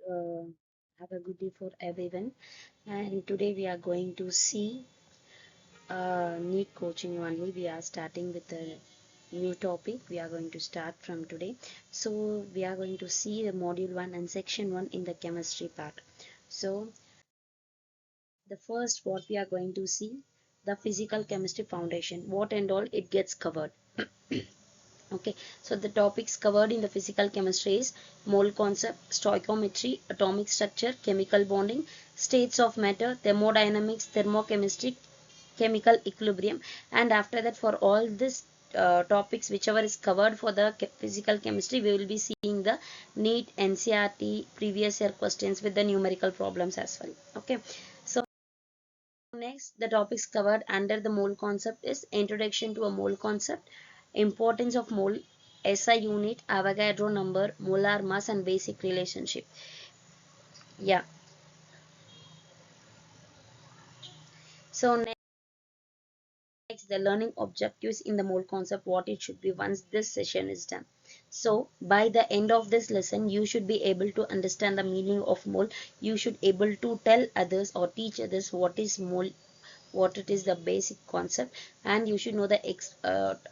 uh, have a good day for everyone. And today we are going to see NEET coaching only. We are starting with a new topic. We are going to start from today. So we are going to see the module 1 and section 1 in the chemistry part. So the first what we are going to see the physical chemistry foundation. What and all it gets covered. Okay, so the topics covered in the physical chemistry is mole concept, stoichiometry, atomic structure, chemical bonding, states of matter, thermodynamics, thermochemistry, chemical equilibrium. And after that, for all this topics whichever is covered for the physical chemistry, we will be seeing the NEET NCERT previous year questions with the numerical problems as well. Okay, so next, the topics covered under the mole concept is introduction to a mole concept, importance of mole, SI unit, Avogadro number, molar mass, and basic relationship. Yeah. So next, the learning objectives in the mole concept, what it should be once this session is done. So by the end of this lesson, you should be able to understand the meaning of mole. You should able to tell others or teach others what is mole, what it is the basic concept, and you should know the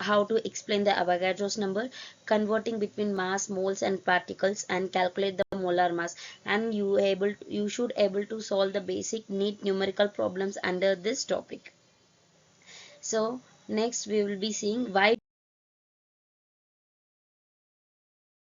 how to explain the Avogadro's number, converting between mass, moles and particles, and calculate the molar mass. And you should able to solve the basic NEET numerical problems under this topic. So next we will be seeing why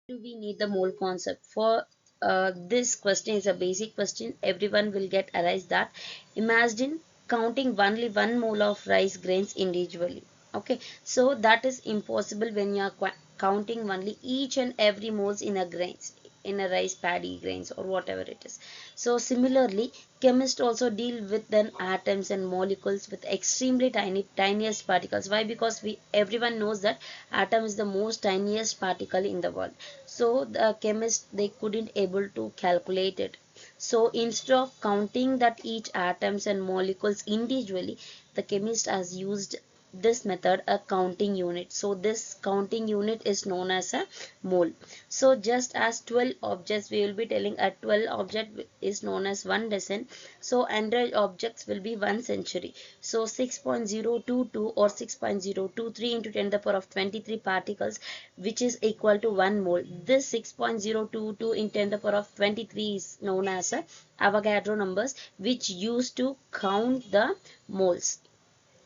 do we need the mole concept. For this question is a basic question, everyone will get arise that imagine counting only 1 mole of rice grains individually. Okay, so that is impossible when you are counting only each and every moles in a grains, in a rice paddy grains or whatever it is. So similarly, chemists also deal with then atoms and molecules with extremely tiniest particles. Why? Because we everyone knows that atom is the most tiniest particle in the world. So the chemists they couldn't able to calculate it. So instead of counting that each atoms and molecules individually, the chemist has used this method a counting unit. So this counting unit is known as a mole. So just as 12 objects, we will be telling a 12 object is known as 1 dozen. So 100 objects will be 1 century. So 6.022 or 6.023 into 10 to the power of 23 particles, which is equal to 1 mole. This 6.022 in 10 to the power of 23 is known as a Avogadro numbers, which used to count the moles.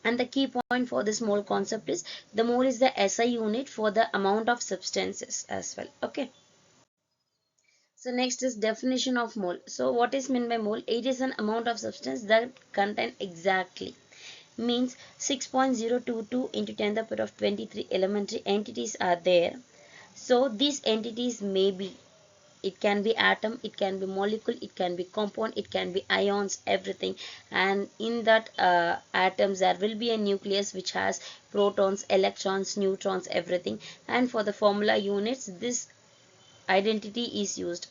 And the key point for this mole concept is the mole is the SI unit for the amount of substances as well. Okay. So next is definition of mole. So what is meant by mole? It is an amount of substance that contain exactly, means 6.022 into 10 to the power of 23 elementary entities are there. So these entities may be, it can be atom, it can be molecule, it can be compound, it can be ions, everything. And in that atoms there will be a nucleus which has protons, electrons, neutrons, everything. And for the formula units this identity is used.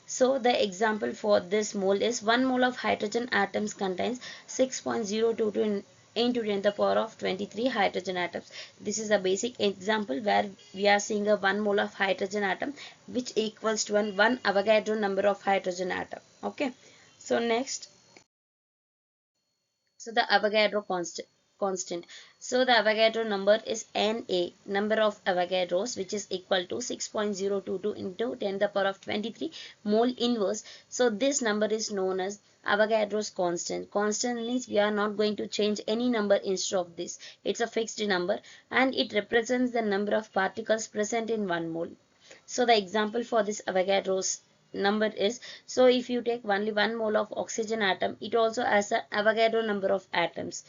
So the example for this mole is 1 mole of hydrogen atoms contains 6.022 into 10 to the power of 23 hydrogen atoms. This is a basic example where we are seeing a 1 mole of hydrogen atom which equals to 1 Avogadro number of hydrogen atom. Okay. So next, so the Avogadro constant. So the Avogadro number is Na, number of Avogadros, which is equal to 6.022 into 10 to the power of 23 mole inverse. So this number is known as Avogadro's constant. Constant means we are not going to change any number instead of this. It's a fixed number and it represents the number of particles present in 1 mole. So the example for this Avogadro's number is, so if you take only 1 mole of oxygen atom, it also has a Avogadro number of atoms.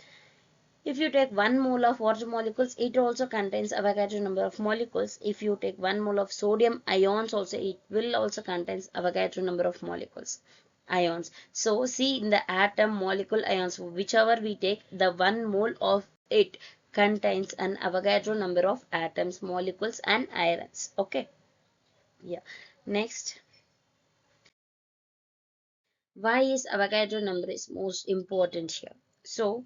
If you take 1 mole of water molecules, it also contains Avogadro number of molecules. If you take 1 mole of sodium ions also, it will also contains Avogadro number of molecules, ions. So see in the atom, molecule, ions, whichever we take, the 1 mole of it contains an Avogadro number of atoms, molecules and ions. Okay. Yeah. Next, why is Avogadro number is most important here? So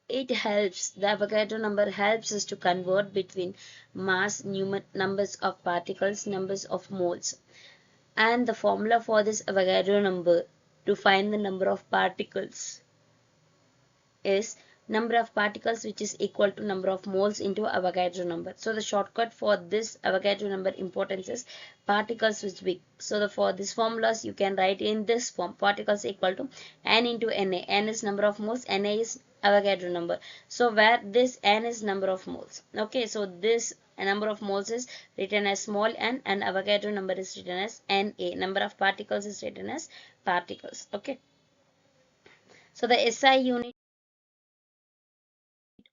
it helps, the Avogadro number helps us to convert between mass, numbers of particles, numbers of moles. And the formula for this Avogadro number to find the number of particles is number of particles which is equal to number of moles into Avogadro number. So the shortcut for this Avogadro number importance is particles which big. So for this formulas you can write in this form: particles equal to n into Na. N is number of moles, Na is Avogadro number. So where this n is number of moles. Okay, so this number of moles is written as small n and Avogadro number is written as Na. Number of particles is written as particles. Okay. So the SI unit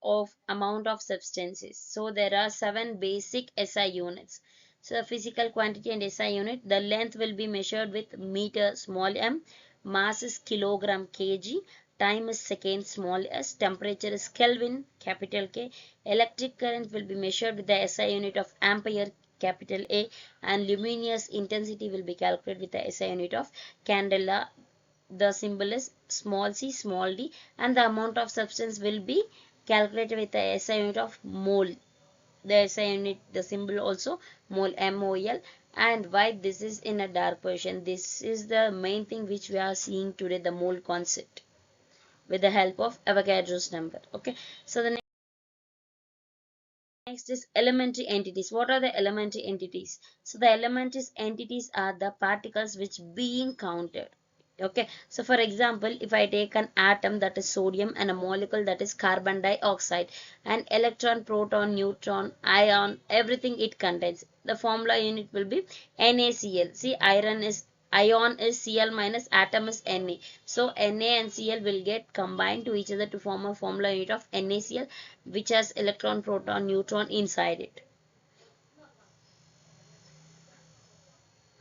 of amount of substances. So there are 7 basic SI units. So physical quantity and SI unit, the length will be measured with meter small m, mass is kilogram kg, time is second small s, temperature is Kelvin capital K, electric current will be measured with the SI unit of ampere capital A, and luminous intensity will be calculated with the SI unit of candela. The symbol is small c small d, and the amount of substance will be calculated with the SI unit of mole. The SI unit, the symbol also mole, MOL. And why this is in a dark position? This is the main thing which we are seeing today, the mole concept with the help of Avogadro's number. Okay, so the next is elementary entities. What are the elementary entities? So the elementary entities are the particles which being counted. Okay, so for example, if I take an atom, that is sodium, and a molecule, that is carbon dioxide, and electron, proton, neutron, ion, everything it contains, the formula unit will be NaCl. See, ion is Cl minus atom is Na. So Na and Cl will get combined to each other to form a formula unit of NaCl, which has electron, proton, neutron inside it.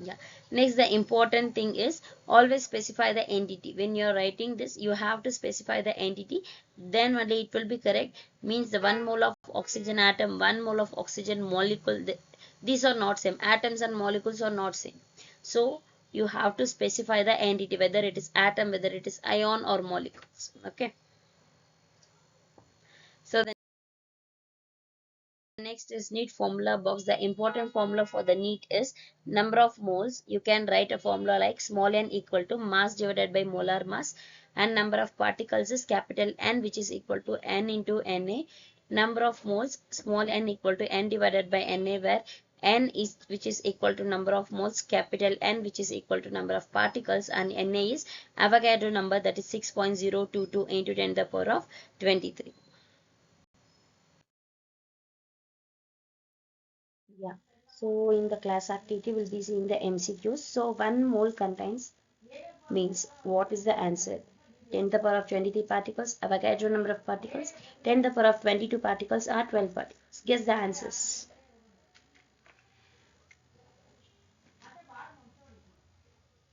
Yeah. Next, the important thing is always specify the entity. When you are writing this, you have to specify the entity. Then only it will be correct. Means the 1 mole of oxygen atom, 1 mole of oxygen molecule. These are not same. Atoms and molecules are not same. So you have to specify the entity, whether it is atom, whether it is ion or molecules. Okay. So the next is NEET formula box. The important formula for the NEET is number of moles. You can write a formula like small n equal to mass divided by molar mass, and number of particles is capital N, which is equal to n into Na. Number of moles, small n equal to n divided by Na, where n is which is equal to number of moles, capital N which is equal to number of particles, and Na is Avogadro number, that is 6.022 into 10 to the power of 23. Yeah. So in the class activity, we'll be seeing the MCQs. So 1 mole contains means what is the answer? 10 to the power of 23 particles. Avogadro number of particles. 10 to the power of 22 particles are 12 particles. Guess the answers.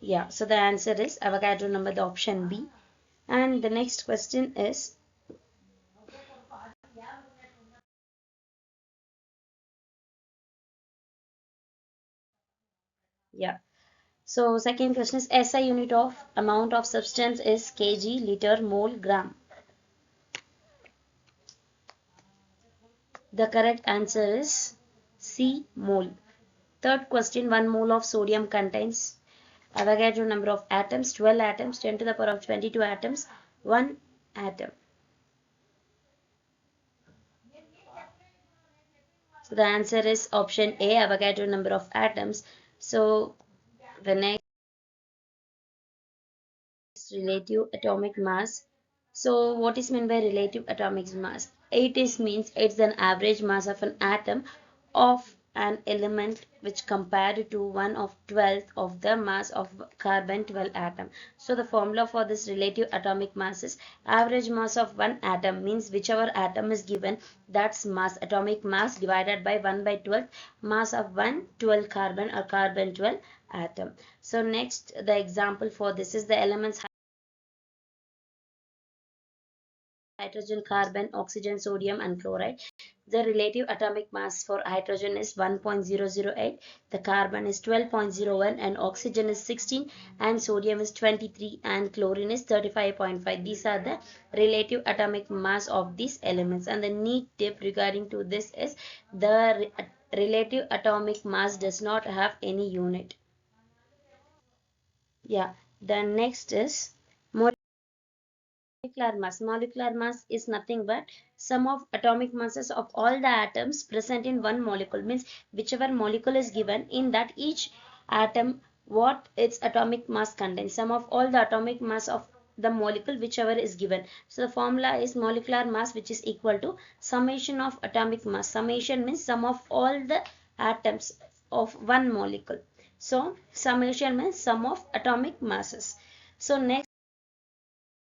Yeah. So the answer is Avogadro number, the option B. And the next question is, yeah. So second question is SI unit of amount of substance is kg, liter, mole, gram. The correct answer is C, mole. Third question, 1 mole of sodium contains Avogadro number of atoms, 12 atoms, 10 to the power of 22 atoms, 1 atom. So the answer is option A, Avogadro number of atoms. So the next, relative atomic mass. So what is meant by relative atomic mass? It is means it's an average mass of an atom of an element which compared to 1 of 12th of the mass of carbon 12 atom. So the formula for this relative atomic mass is average mass of one atom, means whichever atom is given, that's mass, atomic mass divided by 1 by 12 mass of 12 carbon or carbon 12 atom. So next, the example for this is the elements hydrogen, carbon, oxygen, sodium, and chloride. The relative atomic mass for hydrogen is 1.008, the carbon is 12.01, and oxygen is 16, and sodium is 23, and chlorine is 35.5. These are the relative atomic mass of these elements. And the neat tip regarding to this is the relative atomic mass does not have any unit. Yeah, the next is molecular mass. Molecular mass is nothing but sum of atomic masses of all the atoms present in one molecule. Means whichever molecule is given, in that each atom what its atomic mass contains. Sum of all the atomic mass of the molecule whichever is given. So the formula is molecular mass, which is equal to summation of atomic mass. Summation means sum of all the atoms of one molecule. So summation means sum of atomic masses. So next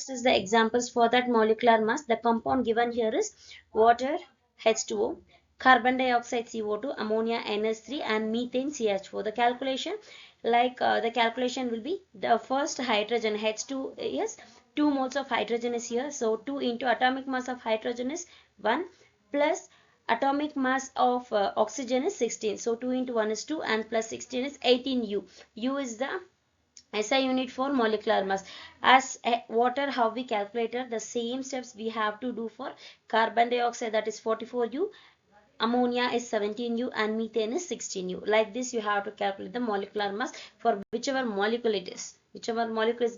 is the examples for that molecular mass. The compound given here is water H2O, carbon dioxide CO2, ammonia NH3, and methane CH4. The calculation, the calculation will be the first hydrogen H2 is 2 moles of hydrogen is here. So 2 into atomic mass of hydrogen is 1 plus atomic mass of oxygen is 16. So 2 into 1 is 2 and plus 16 is 18 U. U is the SI unit for molecular mass. As water, how we calculated, the same steps we have to do for carbon dioxide, that is 44U, ammonia is 17U, and methane is 16U. Like this you have to calculate the molecular mass for whichever molecule it is. Whichever molecule is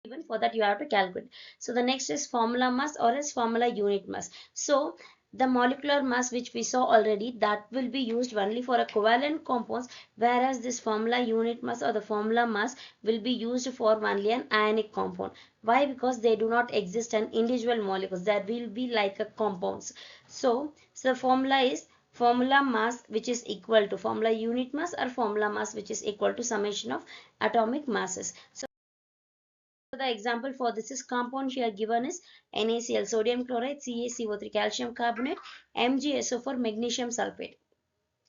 given, for that you have to calculate. So the next is formula mass or else formula unit mass. So the molecular mass which we saw already, that will be used only for a covalent compounds, whereas this formula unit mass or the formula mass will be used for only an ionic compound. Why? Because they do not exist in individual molecules, that will be like a compounds. So the formula is formula mass, which is equal to formula unit mass, or formula mass which is equal to summation of atomic masses. So the example for this is compound here given is NaCl, sodium chloride, CaCO3, calcium carbonate, MgSO for magnesium sulfate.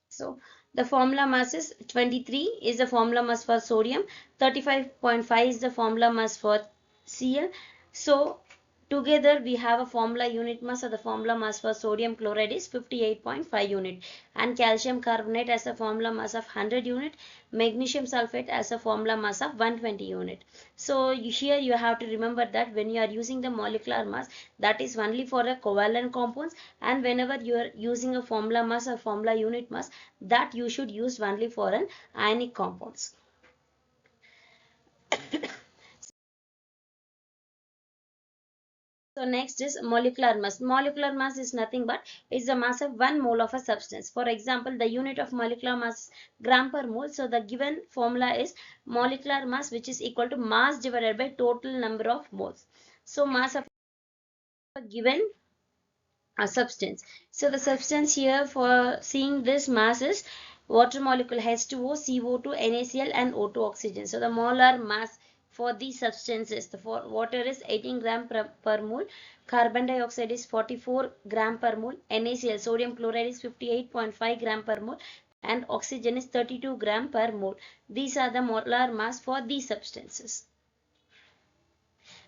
So the formula mass is 23 is the formula mass for sodium, 35.5 is the formula mass for Cl. So together we have a formula unit mass, or the formula mass for sodium chloride is 58.5 unit, and calcium carbonate as a formula mass of 100 unit, magnesium sulfate as a formula mass of 120 unit. So here you have to remember that when you are using the molecular mass, that is only for a covalent compounds, and whenever you are using a formula mass or formula unit mass, that you should use only for an ionic compounds. So next is molecular mass. Molecular mass is nothing but is the mass of 1 mole of a substance. For example, the unit of molecular mass is gram per mole. So the given formula is molecular mass, which is equal to mass divided by total number of moles. So mass of a given substance. So the substance here for seeing this mass is water molecule H2O, CO2, NaCl, and O2 oxygen. So the molar mass for these substances, the for water is 18 gram per mole, carbon dioxide is 44 gram per mole, NaCl, sodium chloride is 58.5 gram per mole, and oxygen is 32 gram per mole. These are the molar mass for these substances.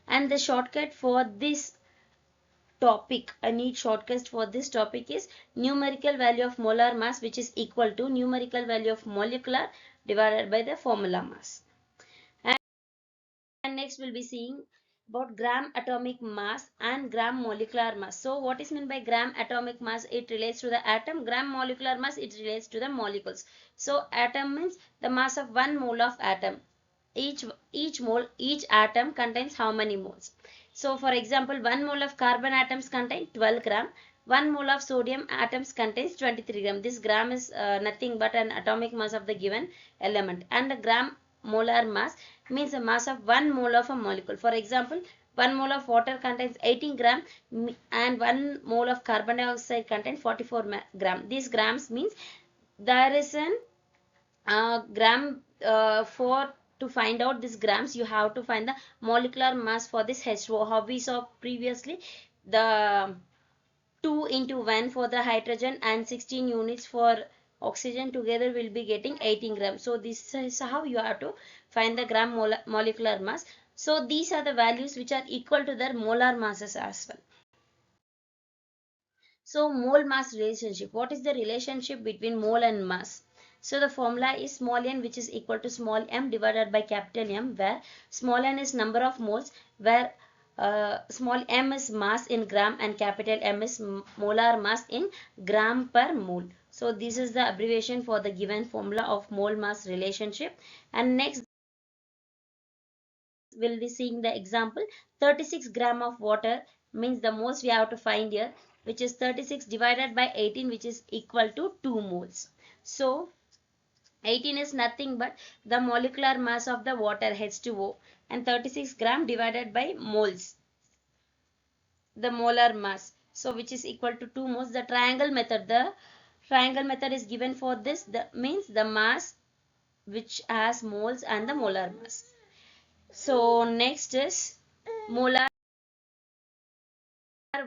And the shortcut for this topic, a neat shortcut for this topic is numerical value of molar mass, which is equal to numerical value of molecular divided by the formula mass. And next we'll be seeing about gram atomic mass and gram molecular mass. So what is meant by gram atomic mass? It relates to the atom. Gram molecular mass, it relates to the molecules. So atom means the mass of 1 mole of atom. Each atom contains how many moles? So for example, 1 mole of carbon atoms contain 12 gram, 1 mole of sodium atoms contains 23 gram. This gram is nothing but an atomic mass of the given element, and the gram molar mass means the mass of 1 mole of a molecule. For example, 1 mole of water contains 18 gram, and 1 mole of carbon dioxide contains 44 gram. These grams means there is an gram for to find out these grams, you have to find the molecular mass for this H2O. How we saw previously, the 2 into 1 for the hydrogen and 16 units for oxygen, together will be getting 18 grams. So this is how you have to find the gram molecular mass. So these are the values which are equal to their molar masses as well. So mole mass relationship. What is the relationship between mole and mass? So the formula is small n, which is equal to small m divided by capital M, where small n is number of moles, where small m is mass in gram and capital M is molar mass in gram per mole. So this is the abbreviation for the given formula of mole mass relationship. And next we'll be seeing the example. 36 gram of water means the moles we have to find here, which is 36 divided by 18, which is equal to 2 moles. So 18 is nothing but the molecular mass of the water H2O, and 36 gram divided by moles, the molar mass, so which is equal to 2 moles. The triangle method is given for this, the means the mass which has moles and the molar mass. So next is molar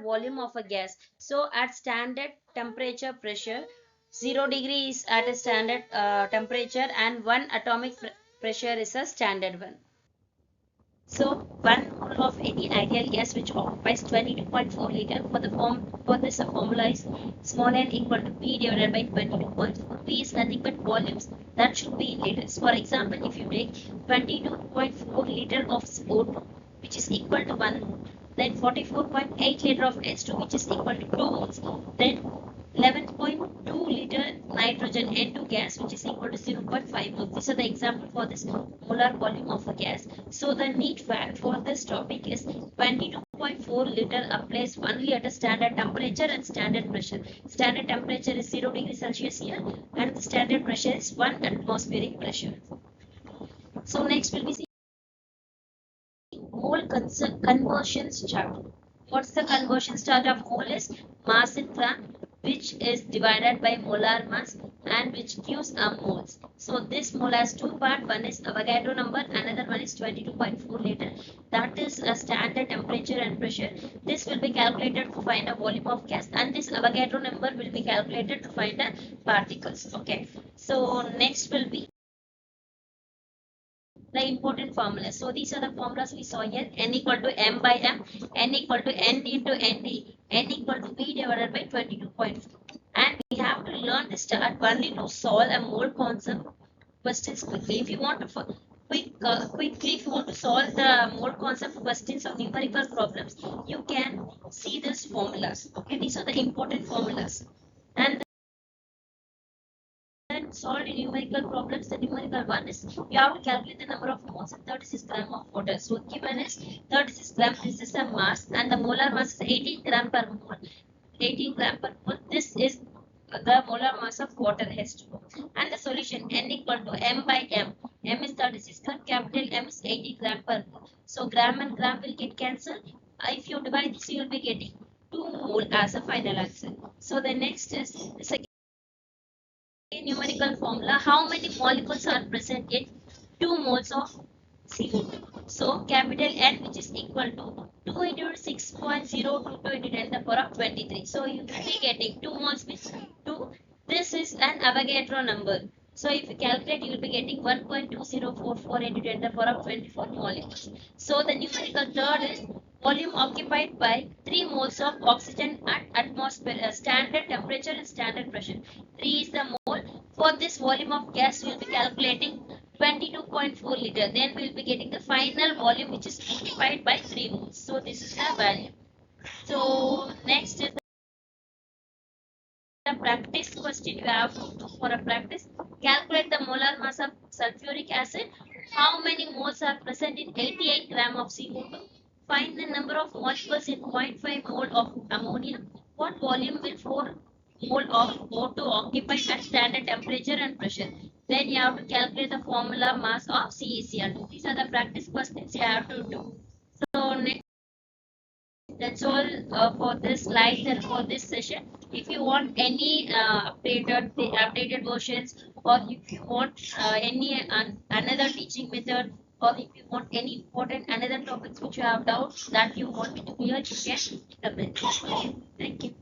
volume of a gas. So at standard temperature pressure, 0 degree is at a standard temperature, and 1 atomic pressure is a standard one. So 1 mole of any ideal gas which occupies 22.4 liter, for this the formula is small n equal to P divided by 22.4. P is nothing but volumes that should be in liters. For example, if you take 22.4 liter of CO2, which is equal to 1 mole, then 44.8 liter of H2, which is equal to 2 moles, then 11.2 liter nitrogen N2 gas, which is equal to 0.5 moles. These are the example for this molar volume of a gas. So the neat fact for this topic is 22.4 liter applies only at a standard temperature and standard pressure. Standard temperature is 0 degrees Celsius here, and the standard pressure is 1 atmospheric pressure. So next we'll be seeing mole conversions chart. What's the conversion chart of mole is mass in gram, which is divided by molar mass, and which gives a moles. So this mole has two parts. One is Avogadro number, another one is 22.4 liter. That is a standard temperature and pressure. This will be calculated to find a volume of gas, and this Avogadro number will be calculated to find the particles. Okay. So next will be the important formulas. So these are the formulas we saw here. N equal to M by M, N equal to N into ND, N equal to P divided by 22.4. And we have to learn this chart only to solve a mole concept questions quickly. If you want to quickly, if you want to solve the mole concept questions or numerical problems, you can see these formulas. Okay, these are the important formulas. And solved numerical problems. The numerical one is you have to calculate the number of moles in 36 gram of water. So given is 36 gram, this is the mass, and the molar mass is 18 gram per mole. 18 gram per mole. This is the molar mass of water H2O. And the solution N equal to M by M. M is 36 gram, capital M is 80 gram per mole. So gram and gram will get cancelled. If you divide this, you will be getting 2 mole as a final answer. So the next is the second numerical formula. How many molecules are present in 2 moles of CO2? So capital N, which is equal to 2 into 6.022 into 10 to the power of 23. So you will be getting 2 moles means 2. This is an Avogadro number. So if you calculate, you will be getting 1.2044 into 10 to the power of 24 molecules. So the numerical third is volume occupied by 3 moles of oxygen at atmosphere standard temperature and standard pressure. 3 is the mole. For this volume of gas, we will be calculating 22.4 liter. Then we will be getting the final volume, which is occupied by 3 moles. So this is the value. So next is the practice question. You have to do for a practice. Calculate the molar mass of sulfuric acid. How many moles are present in 88 gram of CO2? Find the number of molecules in 0.5 mole of ammonia. What volume will 4 mole of O2 occupy at standard temperature and pressure? Then you have to calculate the formula mass of CaCl2. These are the practice questions you have to do. So next, that's all for this slide and for this session. If you want any updated versions, or if you want any another teaching method, or if you want any important another topics which you have doubts that you want me to clear, you can comment. Okay, thank you.